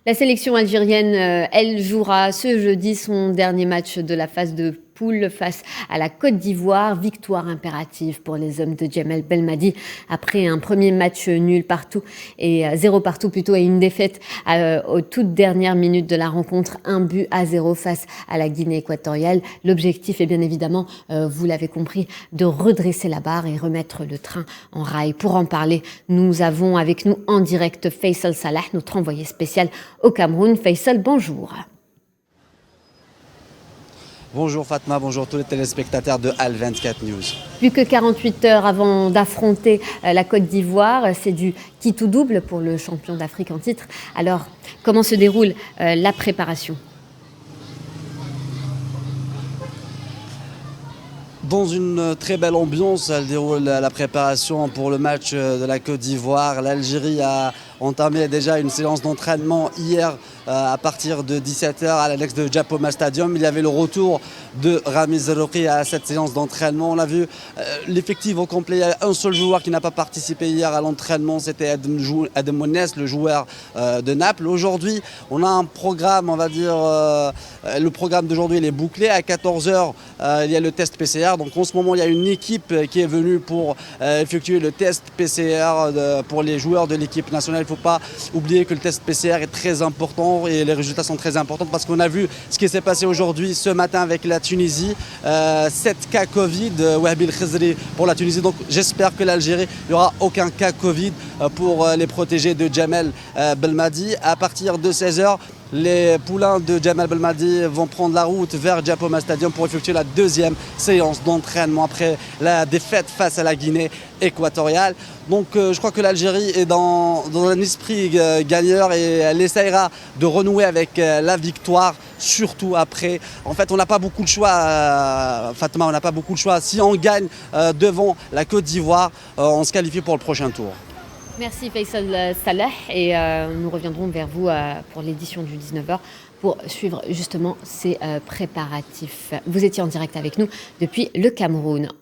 La sélection algérienne, elle jouera ce jeudi son dernier match de la phase de poule face à la Côte d'Ivoire. Victoire impérative pour les hommes de Djamel Belmadi après un premier match nul partout et 0 partout plutôt et une défaite aux toutes dernières minutes de la rencontre, 1-0 face à la Guinée équatoriale. L'objectif est bien évidemment, vous l'avez compris, de redresser la barre et remettre le train en rail. Pour en parler, nous avons avec nous en direct Faisal Salah, notre envoyé spécial au Cameroun. Faisal, bonjour. Bonjour Fatma, bonjour tous les téléspectateurs de Al24 News. Plus que 48 heures avant d'affronter la Côte d'Ivoire, c'est du qui tout double pour le champion d'Afrique en titre. Alors, comment se déroule la préparation ? Dans une très belle ambiance, elle déroule la préparation pour le match de la Côte d'Ivoire. L'Algérie a entamé déjà une séance d'entraînement hier à partir de 17h à l'annexe de Japoma Stadium. Il y avait le retour de Ramiz Zerouki à cette séance d'entraînement. On a vu l'effectif au complet. Il y a un seul joueur qui n'a pas participé hier à l'entraînement, c'était Adem Mounès, le joueur de Naples. Aujourd'hui, on a un programme, on va dire, le programme d'aujourd'hui il est bouclé. À 14h, il y a le test PCR. Donc en ce moment, il y a une équipe qui est venue pour effectuer le test PCR pour les joueurs de l'équipe nationale. Il ne faut pas oublier que le test PCR est très important et les résultats sont très importants parce qu'on a vu ce qui s'est passé aujourd'hui, ce matin avec la Tunisie. 7 cas Covid, Wahbi El Khizri pour la Tunisie. Donc j'espère que l'Algérie, il n'y aura aucun cas Covid pour les protégés de Djamel Belmadi. À partir de 16h, les poulains de Djamel Belmadi vont prendre la route vers Japoma Stadium pour effectuer la deuxième séance d'entraînement après la défaite face à la Guinée équatoriale. Donc je crois que l'Algérie est dans un esprit gagneur et elle essaiera de renouer avec la victoire, surtout après. En fait, on n'a pas beaucoup de choix, Fatma, on n'a pas beaucoup de choix. Si on gagne devant la Côte d'Ivoire, on se qualifie pour le prochain tour. Merci Faisal Salah et nous reviendrons vers vous pour l'édition du 19h pour suivre justement ces préparatifs. Vous étiez en direct avec nous depuis le Cameroun.